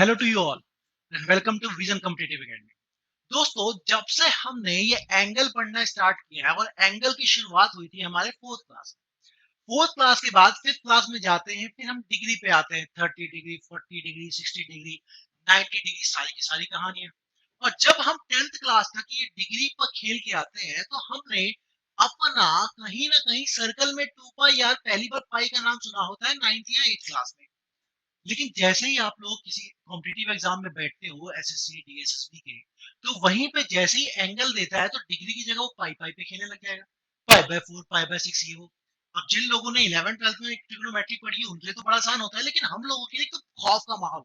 Hello to you all and welcome to Vision Competitive Academy. दोस्तों, जब से हमने ये एंगल पढ़ना स्टार्ट किया है और एंगल की शुरुआत हुई थी हमारे फोर्थ क्लास के बाद फिफ्थ क्लास में जाते हैं, फिर हम डिग्री पे आते हैं 30 डिग्री, 40 डिग्री, 60 डिग्री, 90 डिग्री, सारी की सारी कहानियां। और जब हम 10th क्लास तक ये डिग्री पर खेल के आते हैं तो हमने अपना कहीं ना कहीं सर्कल में 2 पाई यार पहली बार पाई का नाम सुना होता है 9th या 8th क्लास में। लेकिन जैसे ही आप लोग किसी कॉम्पिटिटिव एग्जाम में बैठते हो एसएससी डीएसएसबी के, तो वहीं पे जैसे ही एंगल देता है तो डिग्री की जगह वो पाई पाई पे खेलने लग जाएगा। पाई बाय 4, पाई बाय 6 ये वो। अब जिन लोगों ने 11 12th में ट्रिग्नोमेट्री पढ़ी है उनके लिए तो बड़ा आसान होता है, लेकिन हम लोगों के लिए तो खौफ का माहौल।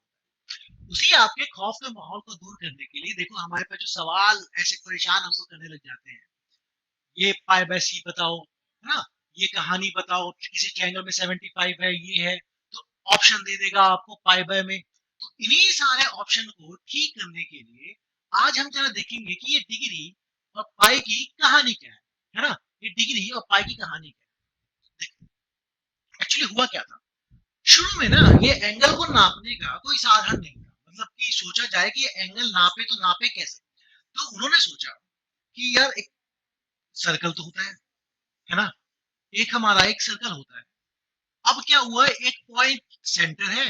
उसी आपके खौफ के माहौल को दूर करने के लिए देखो हमारे पास जो सवाल ऐसे परेशान हमको करने लग जाते हैं। ये पाई बाय सी बताओ, है ना? ये कहानी बताओ, किसी ट्रायंगल में 75 है, ये है, तो ऑप्शन दे देगा आपको पाई बाय में। तो इन्हीं सारे ऑप्शन को ठीक करने के लिए आज हम जरा देखेंगे कि ये डिग्री और पाई की कहानी क्या है ना? ये डिग्री और पाई की कहानी क्या है? एक्चुअली हुआ क्या था शुरू में ना, ये एंगल को नापने का कोई साधन नहीं था। मतलब कि सोचा जाए कि ये एंगल नापे तो नापे कैसे। तो उन्होंने सोचा कि यार एक सर्कल तो होता है ना? एक हमारा एक सर्कल होता है। अब क्या हुआ, एक पॉइंट सेंटर है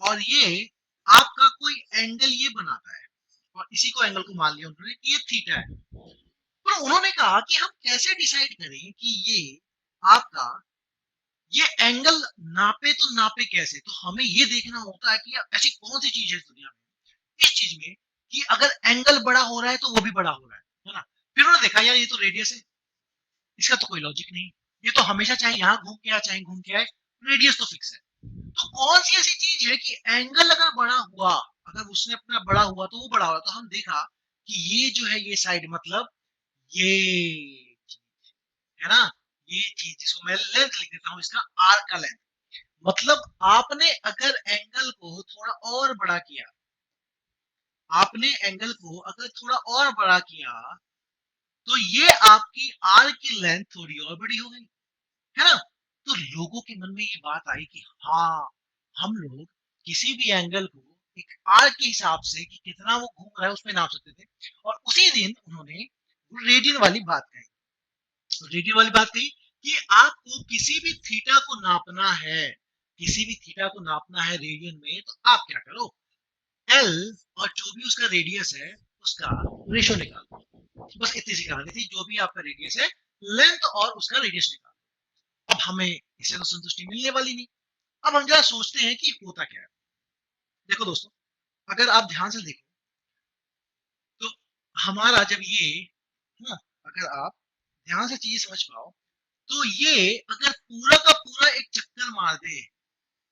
और ये आपका कोई एंगल ये बनाता है, और इसी को एंगल को मान लिया उन्होंने कि ये थीटा है। पर उन्होंने कहा कि हम कैसे डिसाइड करें कि ये आपका ये एंगल नापे तो नापे कैसे। तो हमें ये देखना होता है कि ऐसी कौन सी चीज है इस दुनिया में, इस चीज में, कि अगर एंगल बड़ा हो रहा है तो वो भी बड़ा हो रहा है ना? फिर उन्होंने देखा यार ये तो रेडियस है, इसका तो कोई लॉजिक नहीं। ये तो हमेशा चाहे यहाँ घूम के आए चाहे घूम के आए, रेडियस तो फिक्स है। तो कौन सी ऐसी चीज है कि एंगल अगर बड़ा हुआ, अगर उसने अपना बड़ा हुआ तो वो बड़ा हुआ। तो हम देखा कि ये जो है ये साइड मतलब ये है ना, ये चीज जिसको मैं लेंथ लिख देता हूँ, इसका आर का लेंथ। मतलब आपने अगर एंगल को थोड़ा और बड़ा किया, आपने एंगल को अगर थोड़ा और बड़ा किया, तो ये आपकी आर की लेंथ थोड़ी और बड़ी हो गई, है ना? तो लोगों के मन में ये बात आई कि हाँ, हम लोग किसी भी एंगल को एक आर के हिसाब से कि कितना वो घूम रहा है उसमें नाप सकते थे। और उसी दिन उन्होंने रेडियन वाली बात कही। रेडियन वाली बात कही कि आपको किसी भी थीटा को नापना है, किसी भी थीटा को नापना है रेडियन में, तो आप क्या करो, एल और जो भी उसका रेडियस है उसका रेशो निकालो। बस इतनी सी कहानी थी, जो भी आपका रेडियस है, लेंथ और उसका रेडियस निकालो। अब हमें इससे तो संतुष्टि मिलने वाली नहीं। अब हम जरा सोचते हैं कि होता क्या है। देखो दोस्तों, अगर आप ध्यान से देखो तो हमारा जब ये ना, अगर आप ध्यान से चीज समझ पाओ, तो ये अगर पूरा का पूरा एक चक्कर मार दे,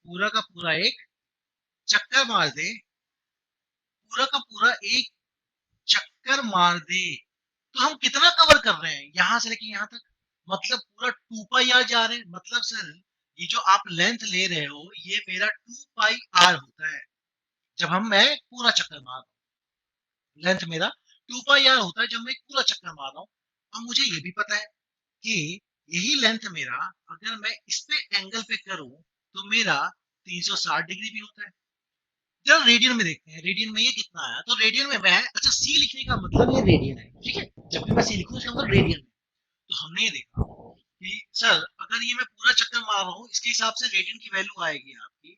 पूरा का पूरा एक चक्कर मार दे, पूरा का पूरा एक चक्कर मार दे, तो हम कितना कवर कर रहे हैं यहां से लेके यहां तक? मतलब पूरा 2 पाई आर जा रहे हैं। मतलब सर, ये जो आप लेंथ ले रहे हो ये मेरा 2 पाई आर होता है। जब हम मैं पूरा चक्कर मार रहा हूँ, लेंथ मेरा 2 पाई आर होता है जब मैं पूरा चक्कर मार रहा हूँ। अब मुझे ये भी पता है कि यही लेंथ मेरा अगर मैं इस पे एंगल पे करूं तो मेरा 360 डिग्री भी होता है। जरा रेडियन में देखते हैं, रेडियन में ये कितना आया। तो रेडियन में मैं, अच्छा सी लिखने का मतलब ये रेडियन है, ठीक है? जब भी मैं सी लिखूं इसका मतलब रेडियन है। तो हमने ये देखा कि सर अगर ये मैं पूरा चक्कर मार रहा हूँ, इसके हिसाब से रेडियन की वैल्यू आएगी आपकी,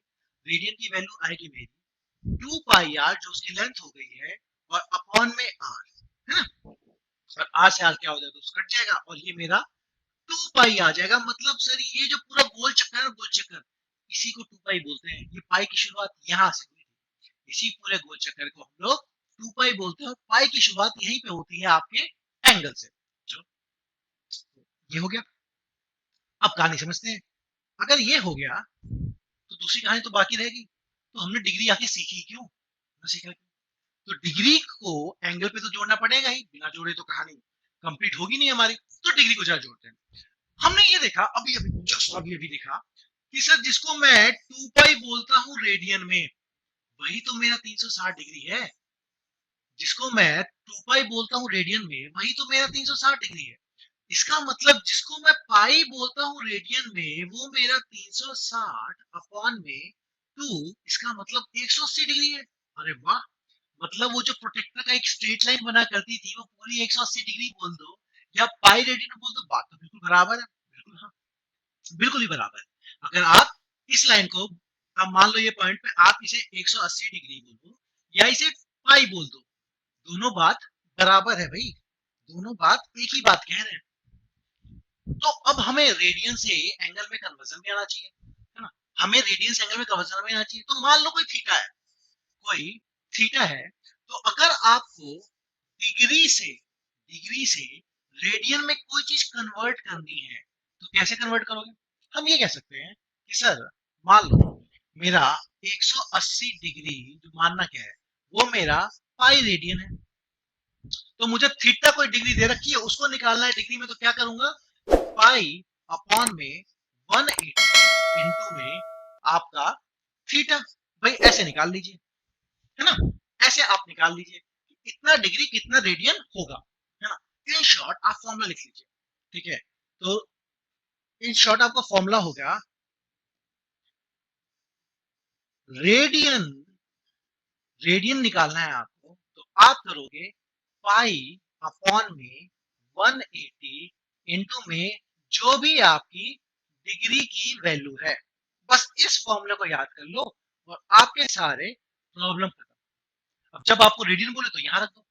रेडियन की वैल्यू आएगी मेरी 2 पाई आर जो उसकी लेंथ हो गई है, और अपॉन में आर, है ना? और आर से आर क्या हो जाएगा, तो कट जाएगा और ये मेरा 2 पाई आ जाएगा। मतलब सर ये जो पूरा गोल चक्कर है, गोल चक्कर, इसी को 2 पाई बोलते हैं। ये पाई की शुरुआत यहाँ से हुई, इसी पूरे गोल चक्कर को हम लोग 2 पाई बोलते हैं। और पाई की शुरुआत यहीं पे होती है आपके एंगल से। चलो, ये हो गया। अब कहानी समझते हैं। अगर ये हो गया तो दूसरी कहानी तो बाकी रहेगी। तो हमने डिग्री आके सीखी क्यों, सीखा क्यों? तो डिग्री को एंगल पे तो जोड़ना पड़ेगा ही, बिना जोड़े तो कहानी कंप्लीट होगी नहीं हमारी। तो डिग्री को जरा जोड़ते हैं। हमने ये देखा अभी अभी, जस्ट अभी अभी देखा कि सर जिसको मैं 2 पाई बोलता हूँ रेडियन में, वही तो मेरा 360 डिग्री है। जिसको मैं 2 पाई बोलता हूँ रेडियन में, वही तो मेरा 360 डिग्री है। इसका मतलब जिसको मैं पाई बोलता हूँ रेडियन में, वो मेरा 360 अपॉन में 2, इसका मतलब 180 डिग्री है। अरे वाह! मतलब वो जो प्रोटेक्टर का एक स्ट्रेट लाइन बना करती थी, वो पूरी 180 डिग्री बोल दो या पाई रेडियन बोल दो, बात तो बिल्कुल बराबर है। बिल्कुल हाँ, बिल्कुल ही बराबर है। अगर आप इस लाइन को, अब मान लो ये पॉइंट पे आप इसे 180 डिग्री बोल दो या इसे पाई बोल दो, दोनों बात बराबर है भई, दोनों बात एक ही बात कह रहे हैं। तो अब हमें रेडियन से एंगल में कन्वर्जन भी आना चाहिए, है ना? हमें रेडियन से एंगल में कन्वर्जन भी आना चाहिए। तो मान लो कोई थीटा है, तो अगर आपको डिग्री से रेडियन में कोई चीज कन्वर्ट करनी है, तो कैसे कन्वर्ट करोगे? हम ये कह सकते हैं कि सर, मान लो मेरा 180 डिग्री जो मानना क्या है, वो मेरा पाई रेडियन है। तो मुझे थीटा कोई डिग्री दे रखी है, उसको निकालना है डिग्री में, तो क्या करूंगा? पाई अपॉन में 180 इंटू में आपका थीटा। भाई ऐसे निकाल लीजिए, है ना? ऐसे आप निकाल लीजिए इतना डिग्री कितना रेडियन होगा, है ना? इन शॉर्ट आप फॉर्मूला लिख लीजिए, ठीक है? तो इन शॉर्ट आपका फॉर्मूला हो गया, रेडियन रेडियन निकालना है आपको, तो आप करोगे पाई अपॉन में 180 इंटू में जो भी आपकी डिग्री की वैल्यू है। बस इस फॉर्मूले को याद कर लो और आपके सारे प्रॉब्लम खत्म। अब जब आपको रेडियन बोले तो यहां रख दो,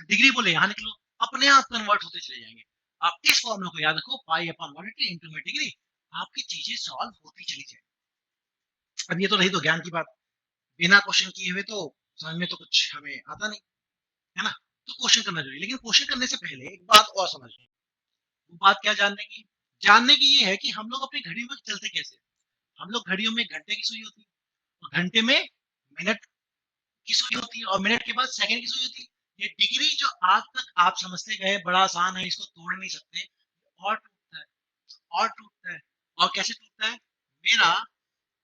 डिग्री बोले यहां निकलो, अपने आप कन्वर्ट होते चले जाएंगे। आप इस फॉर्मूले को याद रखो, पाई अपॉन 180 इंटू में डिग्री, आपकी चीजें सॉल्व होती चली जाएंगी। अब ये तो रही तो ज्ञान की बात, बिना क्वेश्चन किए हुए तो समझ में तो कुछ हमें आता नहीं, है ना? तो क्वेश्चन करना जरूरी, लेकिन क्वेश्चन करने से पहले एक बात और समझ लो। वो बात क्या जानने की ये है कि हम लोग अपनी घड़ी में चलते कैसे। हम लोग घड़ियों में घंटे की सुई होती है, और घंटे में मिनट की सुई होती है, और मिनट के बाद सेकंड की सुई होती है। ये डिग्री जो आज तक आप समझते गए बड़ा आसान है, इसको तोड़ नहीं सकते, और टूटता है, और टूटता है। और कैसे टूटता है? मेरा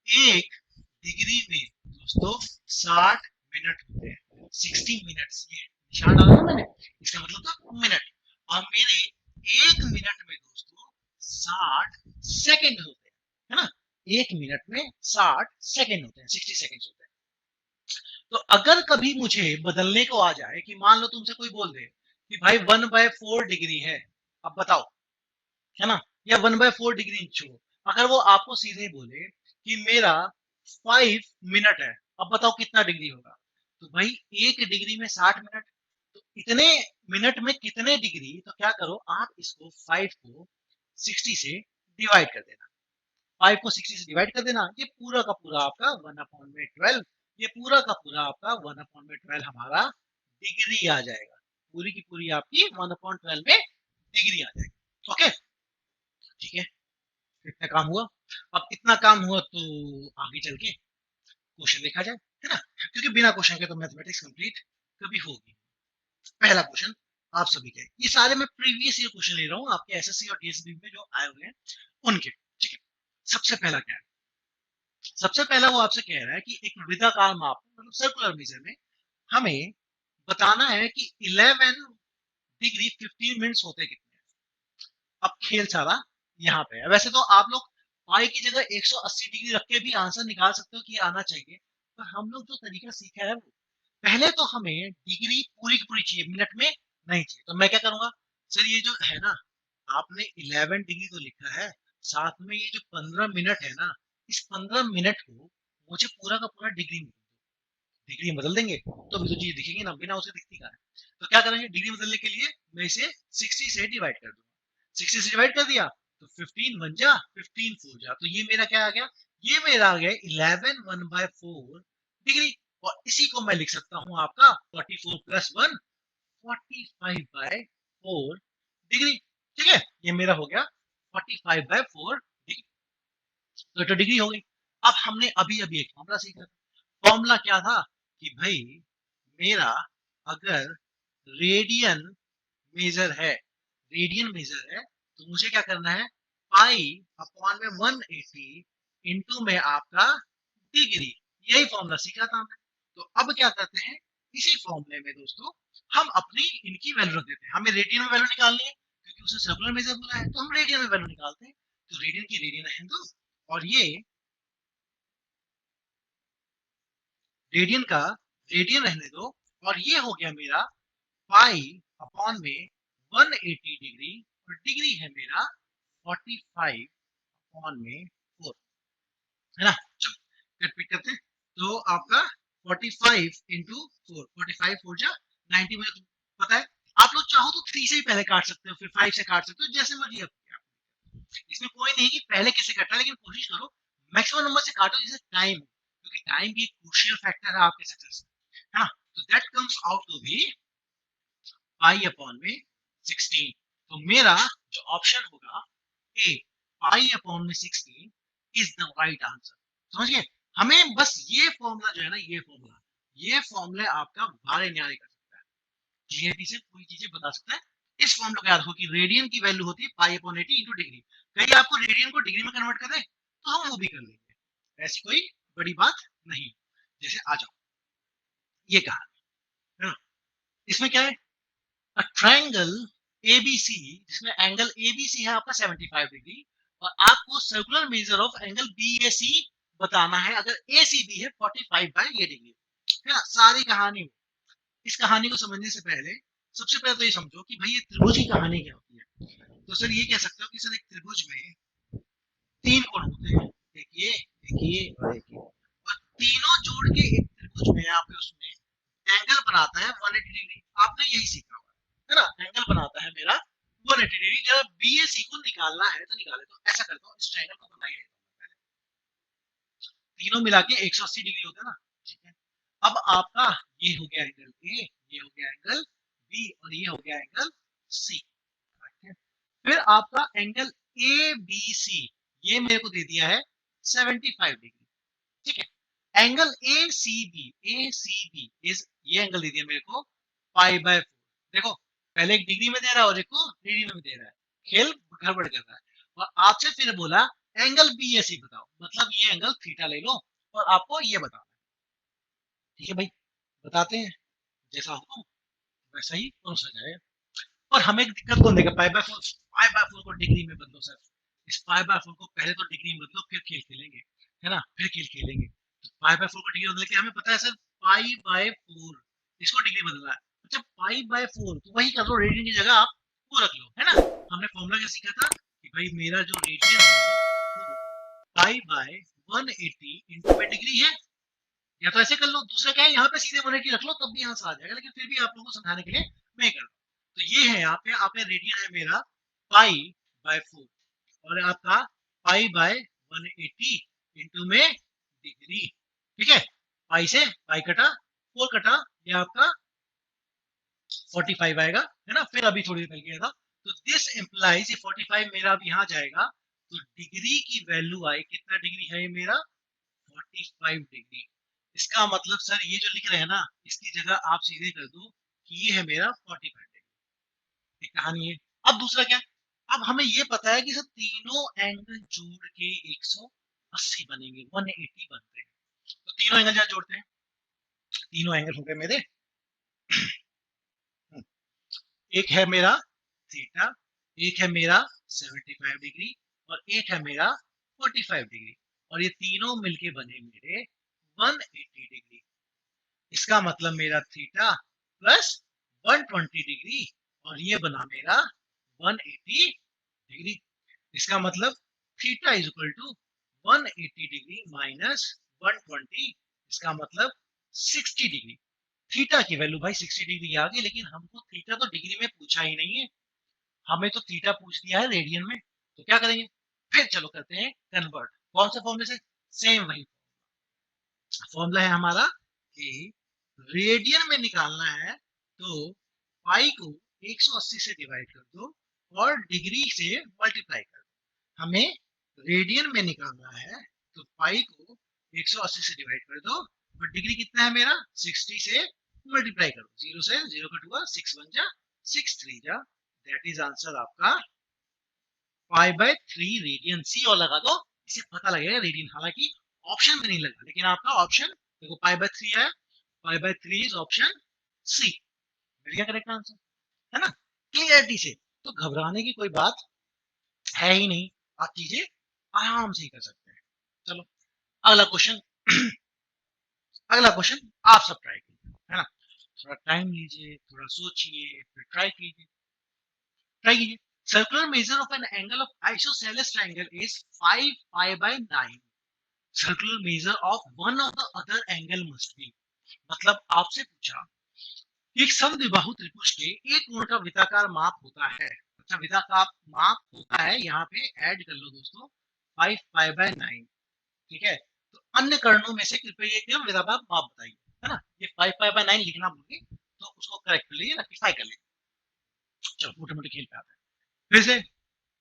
एक डिग्री में दोस्तों 60 मिनट होते हैं, 60 मिनट्स, ये निशान डाला ना मैंने, इसका मतलब था मिनट। और मेरे एक मिनट में दोस्तों 60 सेकंड होते हैं, है ना? एक मिनट में 60 सेकंड होते हैं, 60 सेकंड होते हैं। तो अगर कभी मुझे बदलने को आ जाए कि मान लो तुमसे कोई बोल दे कि भाई 1/4 डिग्री है, अब बताओ, है ना? या 1/4 डिग्री इंच हो, अगर वो आपको सीधे बोले कि मेरा 5 मिनट है, अब बताओ कितना डिग्री होगा? तो भाई एक डिग्री में 60 मिनट, तो इतने मिनट में कितने डिग्री? तो क्या करो, आप इसको 5 को 60 से डिवाइड कर देना, 5 को 60 से डिवाइड कर देना, ये पूरा का पूरा आपका 1/12, ये पूरा का पूरा आपका 1/12 हमारा डिग्री आ जाएगा, पूरी की पूरी आपकी 1/12 में डिग्री आ जाएगी। ओके, ठीक है, इतना काम हुआ। अब इतना काम हुआ तो आगे चल के क्वेश्चन देखा जाए, है ना? क्योंकि बिना क्वेश्चन के तो मैथमेटिक्स कंप्लीट कभी होगी। पहला क्वेश्चन आप सभी के, ये सारे मैं प्रीवियस ईयर क्वेश्चन ले रहा हूँ आपके एसएससी और डीएसबी में जो आए हुए हैं उनके, ठीक है? सबसे पहला क्या है? सबसे पहला वो आपसे कह रहा है कि एक वृत्ताकार माप, मतलब सर्कुलर मेजर में हमें बताना है कि 11 डिग्री 15 मिनट्स होते कितने हैं। अब खेल सारा यहाँ पे है। वैसे तो आप लोग पाई की जगह 180 डिग्री रख के भी आंसर निकाल सकते हो कि आना चाहिए, पर हम लोग जो तरीका सीखा है वो, पहले तो हमें डिग्री पूरी की पूरी चाहिए, मिनट में नहीं चाहिए। तो मैं क्या करूंगा, सर ये जो है ना, आपने 11 डिग्री तो लिखा है, साथ में ये जो 15 मिनट है ना, इस 15 मिनट को मुझे पूरा का पूरा डिग्री में, डिग्री बदल देंगे तो भी तो चीज दिखेगी ना, बिना उसे दिखती कहाँ है? तो क्या करेंगे, डिग्री बदलने के लिए मैं इसे 60 से डिवाइड कर दूंगा। 60 से डिवाइड कर दिया तो 15 बन जा, 15 4 जा, तो ये मेरा क्या आ गया? ये मेरा आ गया 11 1/4 डिग्री। और इसी को मैं लिख सकता हूँ आपका 44 प्लस 1, 45/4 डिग्री। ठीक है, ये मेरा हो गया 45/4 डिग्री। तो डिग्री हो गई। अब हमने अभी अभी एक फॉर्मूला सीखा। फॉर्मूला क्या था कि भाई मेरा अगर रेडियन मेजर है, रेडियन मेजर है, तो मुझे क्या करना है, पाई अपॉन में 180 इंटू में आपका डिग्री, यही फॉर्मूला सीखा था हमने। तो अब क्या करते हैं, इसी फॉर्मूले में दोस्तों हम अपनी इनकी वैल्यू रख देते हैं। हमें रेडियन में वैल्यू निकालनी है क्योंकि उसे सर्कुलर मेजर बोला है, तो हम रेडियन में वैल्यू निकालते हैं। तो रेडियन की रेडियन है दो, और ये रेडियन का रेडियन रहने दो, और ये हो गया मेरा पाई अपॉन में 180 डिग्री, और डिग्री है मेरा 45 अपॉन में 4, है ना। चलो कट पिट करते हैं। तो आपका 45 इंटू 4, 45 4 जा 90, मुझे पता है। आप लोग चाहो तो 3 से ही पहले काट सकते हो, फिर 5 से काट सकते हो, जैसे मर्जी आप। इसमें कोई नहीं कि पहले किसे काटना है, लेकिन कोशिश करो मैक्सिमम नंबर से काटो जिससे टाइम हो, क्योंकि टाइम भी एक क्रूशियल फैक्टर है आपके सक्सेस में, है ना। तो that comes out to be pi upon में 16। तो मेरा जो ऑप्शन होगा ए, पाई अपॉन में 16 इज द राइट आंसर। समझ गए। हमें बस ये फॉर्मूला जो है ना, ये फॉर्मूला आपका भारे न्याय कर सकता है, जीएपी से कोई चीजें बता सकता है। इस फॉर्मूला को याद रखो कि रेडियन की वैल्यू होती है पाई अपॉन 80 इंटू डिग्री। कहीं आपको रेडियन को डिग्री में कन्वर्ट कर दे तो हम वो भी कर लेंगे, ऐसी कोई बड़ी बात नहीं। जैसे आ जाओ, ये कहा है ना। इसमें क्या है, अ ट्रायंगल एबीसी, जिसमें एंगल एबीसी है आपका 75 डिग्री, और आपको circular measure of angle BAC बताना है अगर एसीबी है 45 बाय ये डिग्री, है ना। सारी कहानी, इस कहानी को समझने से पहले सबसे पहले तो ये समझो कि भाई ये त्रिभुज की कहानी क्या होती है। तो सर ये कह सकते हो कि सर एक त्रिभुज में 3 कोण होते हैं, एक ये और एक ये, और तीनों जोड़ के एक त्रिभुज में आपके उसमें एंगल बनाता है 180 डिग्री। आपने यही सीखा हुआ है ना, एंगल बनाता है मेरा 180 डिग्री। जब बीएसी को निकालना है तो निकाले, तो ऐसा करता हूँ, इस ट्रायंगल को बनाइए, तीनों मिला के 180 डिग्री होता है ना। ठीक है, अब आपका ये हो गया एंगल ए, ये हो गया एंगल बी, और ये हो गया एंगल सी। फिर आपका एंगल ए बी सी, ये मेरे को दे दिया है 75 डिग्री। ठीक है, angle A C B, is, ये एंगल दे दिया मेरे को पाई बाय 4। देखो, पहले एक डिग्री में दे रहा है और एक को रेडियन में दे रहा है, खेल गड़बड़ कर रहा है। और आपसे फिर बोला एंगल बी ए सी बताओ, मतलब ये एंगल थीटा ले लो और आपको ये बताओ। ठीक है भाई, बताते हैं, जैसा हो वैसा ही परोसा जाएगा। और हमें दिक्कत कौन देगा, पाई बाय 4, पाई बाय 4 को डिग्री में बदलो सर। इस पाई बाय 4 को पहले तो डिग्री में बदलो, फिर खेल खेलेंगे, है ना, फिर खेल खेलेंगे। तो पाई बाय 4 को डिग्री में बदल के हमें पता है सर पाई बाय 4, इसको डिग्री बदलना है। अच्छा, पाई बाय 4 तो वही कर लो, रेडियन की जगह आप वो रख लो, है ना। हमने फॉर्मूला क्या सीखा था कि भाई मेरा जो रेडियन है वो पाई बाय 180 इंटू में डिग्री है। या तो ऐसे कर लो, दूसरा क्या है, यहाँ पे सीधे 180 रख लो तब भी यहाँ से आ जाएगा, लेकिन फिर भी आप लोगों को समझाने के लिए मैं कर रहा हूँ। तो ये है यहाँ पे, आप पे रेडियन है मेरा पाई बाय 4, और आपका पाई बाय 180 इंटू में डिग्री। ठीक है, पाई से पाई कटा, 4 कटा, ये आपका 45 आएगा, है ना। फिर अभी थोड़ी देर पहले किया था, तो दिस इंप्लाइज ये 45 मेरा अब यहाँ जाएगा, तो डिग्री की वैल्यू आई, कितना डिग्री है ये मेरा 45 डिग्री। इसका मतलब सर ये जो लिख रहे हैं ना, इसकी जगह आप सीधे कर दो कि ये है मेरा 45 डिग्री। एक कहानी है। अब दूसरा क्या, अब हमें ये पता है कि सर तीनों एंगल जोड़ के 180 बनेंगे, 180 बनते हैं। तो तीनों एंगल जहाँ जोड़ते हैं, तीनों एंगल हो गए मेरे, एक है मेरा थीटा, एक है मेरा 75 डिग्री, और एक है मेरा 45 डिग्री, और ये तीनों मिलके बने मेरे 180 डिग्री। इसका मतलब मेरा थीटा प्लस 120 डिग्री, और ये बना मेरा 180 डिग्री। इसका मतलब theta is equal to 180 degree minus 120, इसका मतलब 60 डिग्री। थीटा की वैल्यू भाई 60 डिग्री आ गई, लेकिन हमको थीटा तो डिग्री में पूछा ही नहीं है, हमें तो थीटा पूछ दिया है रेडियन में। तो क्या करेंगे, फिर चलो करते हैं कन्वर्ट। कौन से फॉर्मूले से, सेम वही फॉर्मूला है हमारा कि रेडियन में निकालना है तो पाई को 180 से डिवाइड कर दो और डिग्री से मल्टीप्लाई कर दो। हमें रेडियन में निकालना है तो पाई को 180 से डिवाइड कर दो, और डिग्री कितना है मेरा 60 से मल्टीप्लाई करो, 0 से 0 कट हुआ, 6 1 जा 6 3 जा, दैट इज आंसर आपका पाई बाय 3 रेडियन। सी और लगा दो, इसे पता लगेगा रेडियन, हालांकि ऑप्शन में नहीं लगा, लेकिन आपका ऑप्शन देखो पाई बाय 3 है, pi by 3 is option C, मिल गया करेक्ट आंसर, है ना, क्लियरिटी से। तो घबराने की कोई बात है ही नहीं, आप चीजें आराम से ही कर सकते हैं। चलो अगला क्वेश्चन, अगला क्वेश्चन आप सब ट्राई करिए। है ना? थोड़ा टाइम लीजिए, थोड़ा सोचिए, फिर ट्राई कीजिए। Circular measure of an angle of isosceles triangle is 5 pi by 9। Circular measure of one of the other angle must be. मतलब आपसे पूछा, एक समद्विबाहु त्रिभुज के एक कोण का वृत्ताकार माप होता है। अच्छा, वृत्ताकार माप होता है, यहाँ पे ऐड कर लो दोस्तों 5 पाई बाय 9। ठीक है, तो अन्य कर्णों में से कृपया ये वृत्ताकार माप बताइए, है ना? ये 5 पाई बाय 9 लिखना भूलिए, तो उसको करेक्ट कर लीजिए, रेक्टिफाई कर लीजिए। चलो मोटे मोटे खेल पे आते हैं। फिर से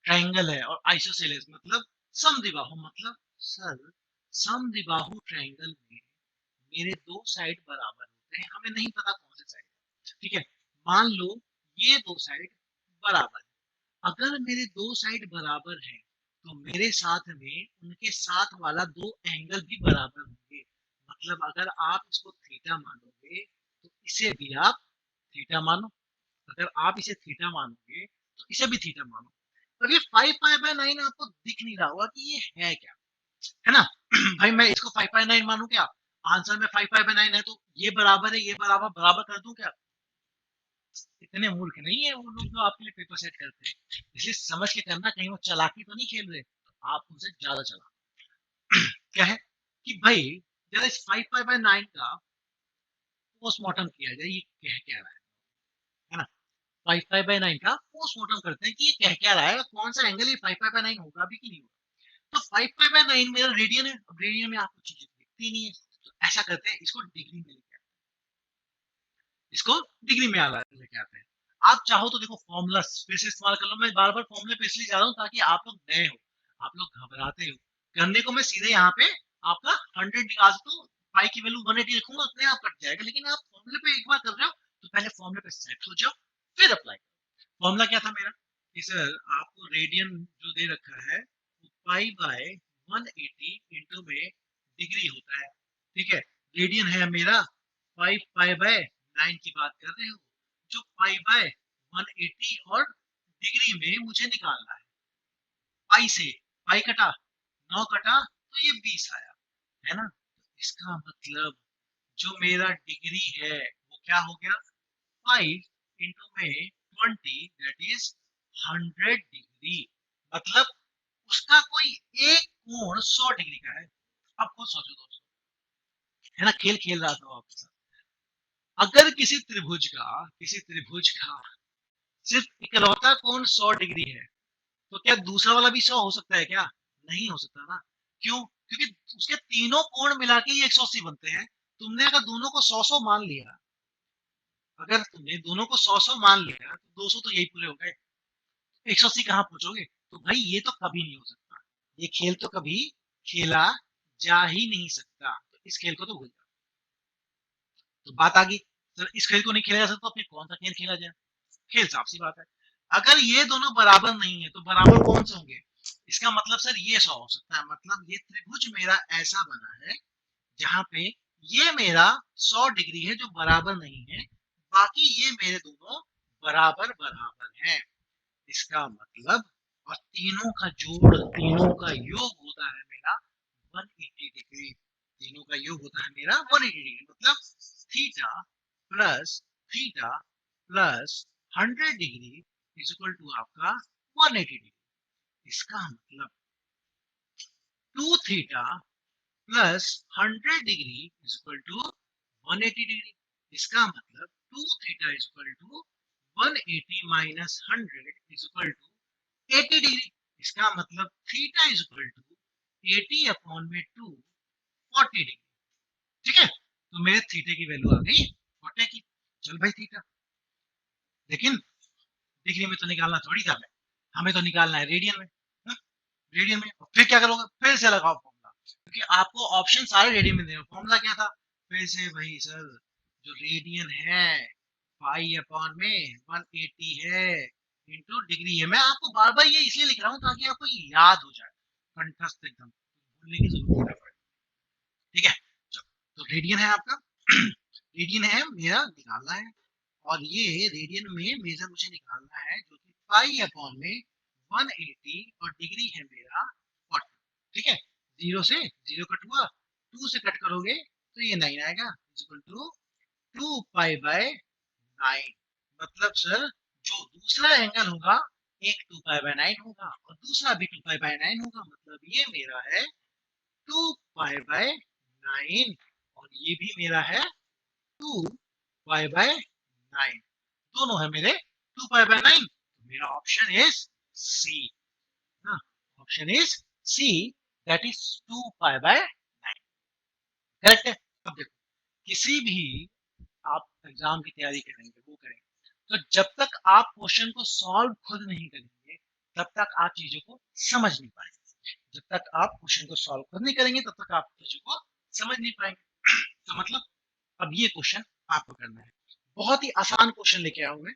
ट्रायंगल है और आइसोसेलेस मतलब समद्विबाहु, मतलब सर समद्विबाहु ट्रायंगल में मेरे दो साइड बराबर होते हैं, हमें नहीं पता कौन से साइड। ठीक है, मान लो ये दो साइड बराबर है। अगर मेरे दो साइड बराबर है तो मेरे साथ में उनके साथ वाला दो एंगल भी बराबर होंगे। मतलब अगर आप इसको थीटा मानोगे तो इसे भी आप थीटा मानो, अगर आप इसे थीटा मानोगे तो इसे भी थीटा मानो। और ये 5 पाई बाय 9 आपको दिख नहीं रहा होगा कि ये है क्या, है ना? भाई मैं इसको 5 बाय 9 मानू क्या? आंसर में 5 बाय 9 है तो ये बराबर है, ये बराबर बराबर कर दूं क्या? इतने मूर्ख नहीं है वो लोग जो आपके लिए पेपर सेट करते हैं। इसलिए समझ के करना, कहीं वो चालाकी तो नहीं खेल रहे, तो आप उनसे ज्यादा चला। क्या है कि भाई जरा इस 5 बाय 9 का पोस्टमार्टम किया जाए, ये कह क्या रहा है ना? 5 पाई बाय 9 का पोस्टमार्टम करते हैं कि ये कह क्या रहा है, कौन सा एंगल ये 5 पाई बाय 9 होगा भी कि नहीं होगा। तो 5 पाई बाय 9 मेरा रेडियन है, अब रेडियन में आपको चीजें दिखती नहीं है, तो ऐसा करते हैं इसको डिग्री में लेके आते हैं, इसको डिग्री में लेके आते हैं। आप चाहो तो देखो फॉर्मूला फिर से इस्तेमाल कर लो, मैं बार बार फॉर्मूले पे इसलिए जा रहा हूँ ताकि आप लोग नए हो, आप लोग घबराते हो करने को। मैं सीधे यहाँ पे आपका 100 निकाल सकता हूँ, पाई की वैल्यू 180 रखूंगा, अपने आप कट जाएगा। लेकिन आप फॉर्मूले पे एक बार कर रहे हो तो पहले फॉर्मूले पे सेट हो जाओ, फिर अप्लाई। फॉर्मूला क्या था मेरा कि सर आपको रेडियन जो दे रखा है वो पाई बाय 180 इंटू में डिग्री होता है। ठीक है, रेडियन है मेरा 5 पाई बाय 9 की बात कर रहे हो, जो पाई बाय 180 और डिग्री में मुझे निकालना है। पाई से पाई कटा, 9 कटा तो ये 20 आया, है ना? इसका मतलब जो मेरा डिग्री है वो क्या हो गया, 5 इंटू में 20 दैट इज 100 डिग्री। मतलब उसका कोई एक कोण 100 डिग्री का है। अब खुद सोचो दोस्तों, है ना? खेल खेल रहा था आपके साथ। अगर किसी त्रिभुज का सिर्फ इकलौता कोण 100 डिग्री है तो क्या दूसरा वाला भी 100 हो सकता है क्या? नहीं हो सकता ना। क्यों? क्योंकि उसके तीनों कोण मिला के ये 180 बनते हैं। तुमने अगर दोनों को 100 मान लिया, अगर तुमने दोनों को 100 मान लिया तो 200 तो यही पूरे हो गए, 180 कहाँ पहुंचोगे? तो भाई ये तो कभी नहीं हो सकता, ये खेल तो कभी खेला जा ही नहीं सकता, तो इस खेल को तो भूल जाओ। तो बात आ गई, सर इस खेल को नहीं खेला जा सकता तो फिर कौन सा खेल खेला जाए? खेल साफ सी बात है, अगर ये दोनों बराबर नहीं है तो बराबर कौन से होंगे? इसका मतलब सर ये 100 हो सकता है, मतलब ये त्रिभुज मेरा ऐसा बना है जहां पे ये मेरा 100 डिग्री है जो बराबर नहीं है, बाकी ये मेरे दोनों बराबर बराबर हैं। इसका मतलब और तीनों का जोड़, तीनों का योग होता है मेरा 180 डिग्री। तीनों का योग होता है मेरा 180 डिग्री, मतलब theta plus theta plus 100 degree is equal to आपका 180 डिग्री। इसका मतलब 2 theta plus 100 degree is equal to 180 degree. इसका मतलब 2 theta is equal to 180 minus 100 is equal to 80 degree. इसका मतलब theta is equal to 80 upon में 2 40 degree. ठीक है, तो मेरे थीटे की वैल्यू आ गई 40 की। चल भाई थीटा, लेकिन डिग्री में तो निकालना थोड़ी था, हमें तो निकालना है रेडियन में। हा? रेडियन में और फिर क्या करोगे, फिर से लगाओ फॉर्मूला, क्योंकि आपको ऑप्शन सारे रेडियन में दे रहे। फॉर्मूला क्या था, फिर से वही सर, जो रेडियन है पाई अपॉन में 180 है इंटू डिग्री है। मैं आपको बार बार ये इसलिए लिख रहा हूँ ताकि आपको याद हो जाए, कंठस्थ एकदम, भूलने की जरूरत नहीं पड़े। ठीक है, तो रेडियन है आपका रेडियन है मेरा निकालना है, और ये रेडियन में मेजर मुझे निकालना है जो कि पाई अपॉन में 180 और डिग्री है मेरा 40। ठीक है, जीरो से जीरो कट हुआ, 2 से कट करोगे तो ये 9 आएगा इक्वल टू 2 2π/9। मतलब सर जो दूसरा एंगल होगा एक 2π/9 होगा और दूसरा भी 2π/9 होगा, मतलब ये मेरा है 2π/9 और ये भी मेरा है 2π/9, दोनों है मेरे 2π/9। मेरा ऑप्शन इज सी ना, option is C, that is 2π/9। Correct है। अब देखो किसी भी आप एग्जाम की तैयारी करेंगे वो करेंगे, तो जब तक आप क्वेश्चन को सॉल्व खुद नहीं करेंगे तब तक आप चीजों को समझ नहीं पाएंगे। जब तक आप क्वेश्चन को सॉल्व खुद नहीं करेंगे तब तक आप चीजों को समझ नहीं पाएंगे। तो मतलब अब ये क्वेश्चन आपको करना है, बहुत ही आसान क्वेश्चन लेके आऊं मैं,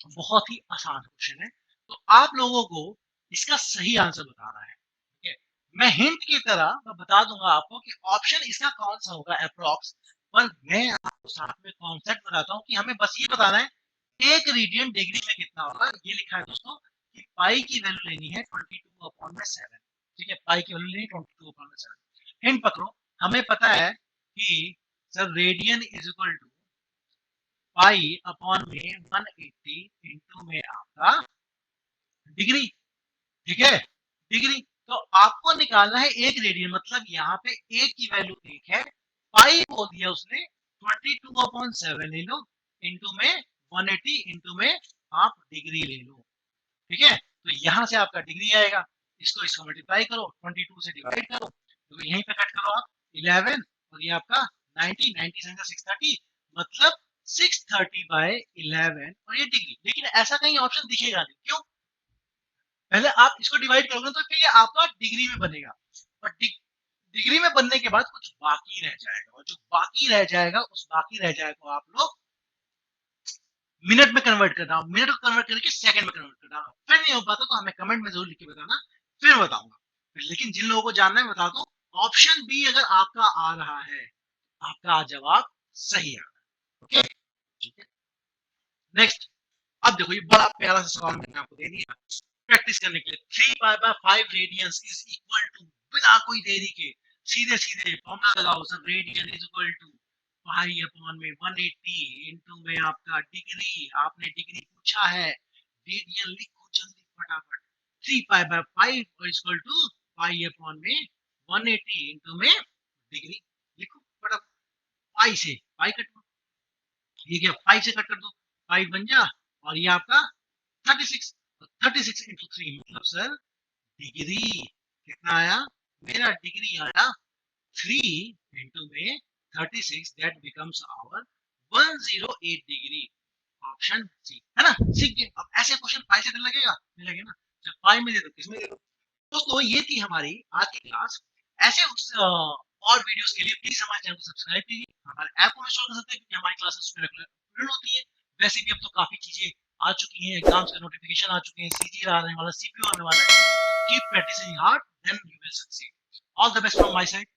बहुत ही आसान क्वेश्चन है। तो आप लोगों को इसका सही आंसर बताना है, ठीक है। मैं हिंट की तरह मैं बता दूंगा आपको कि ऑप्शन इसका कौन सा होगा अप्रोक्स, पर मैं आपको साथ में कॉन्सेप्ट बताता हूँ कि हमें बस ये बताना है एक रेडियन डिग्री में कितना होगा। ये लिखा है दोस्तों कि पाई की वैल्यू लेनी है 22/7, ठीक है, पाई की वैल्यू लेनी है 22/7। हिंट पकड़ो, हमें पता है कि sir radian is equal to pi upon में 180 इंटू में आपका डिग्री, ठीक है, डिग्री। तो आपको निकालना है एक रेडियन, मतलब यहाँ पे एक की वैल्यू एक है, पाई बोल दिया उसने, 22/7 ले लो इंटू में 180 इंटू में आप डिग्री ले लो, ठीक है। तो यहां से आपका डिग्री आएगा, इसको मल्टीप्लाई करो, 22 से डिवाइड करो, तो यहीं पे कट करो आप 11 और ये आपका 90, 97 का 630, मतलब 630/11 और ये डिग्री। लेकिन ऐसा कहीं ऑप्शन दिखेगा नहीं, क्यों? पहले आप इसको डिवाइड करोगे तो फिर ये आपका डिग्री में बनेगा, और डिग्री में बनने के बाद कुछ बाकी रह जाएगा, और जो बाकी रह जाएगा उस बाकी रह जाएगा को आप लोग मिनट में कन्वर्ट करना, मिनट को कन्वर्ट करके सेकंड में कन्वर्ट करना। फिर नहीं हो पाता तो हमें कमेंट में जरूर लिख के बताना, फिर बताऊंगा। लेकिन जिन लोगों को जानना है बता दो, ऑप्शन बी अगर आपका आ रहा है, आपका जवाब सही आ रहा है, ओके, ठीक है। नेक्स्ट, अब देखो ये बड़ा प्यारा सा सवाल मैंने आपको दे दिया प्रैक्टिस करने के लिए। 3π/5 रेडियंस इज इक्वल टू, बिना कोई देरी के सीधे सीधे फॉर्मूला लगाओ sir, radian is equal to pi upon में 180 इनटू में आपका डिग्री, आपने डिग्री पूछा है, रेडियन लिखो जल्दी फटाफट। 3π/5 is equal to pi upon में 180 इनटू में डिग्री, लिखो फटाफट। पाई से पाई कट करो, ये क्या 5 से कट कर दो, 5 बन जा, और ये आपका 36, 36 इंटू 3 मतलब सर डिग्री कितना आया, मेरा डिग्री आया 3 इंटू में 36, that becomes our 108 degree, option C, है ना। सीख गए। अब ऐसे क्वेश्चन पाई से डर लगेगा, नहीं लगे ना, जब पाई में दे दो किसमें दे दो। दोस्तों ये थी हमारी आज की क्लास। ऐसे और वीडियोस के लिए प्लीज हमारे चैनल को सब्सक्राइब कीजिए, हमारे ऐप को इंस्टॉल कर सकते हैं क्योंकि हमारी क्लासेस उसमें रेगुलर होती है। वैसे भी अब तो काफी चीजें आ चुकी हैं, एग्जाम्स का नोटिफिकेशन आ चुके हैं, सीजी आने वाला, सीपीयू आने वाला है। Keep practising hard, then you will succeed. All the best from my side.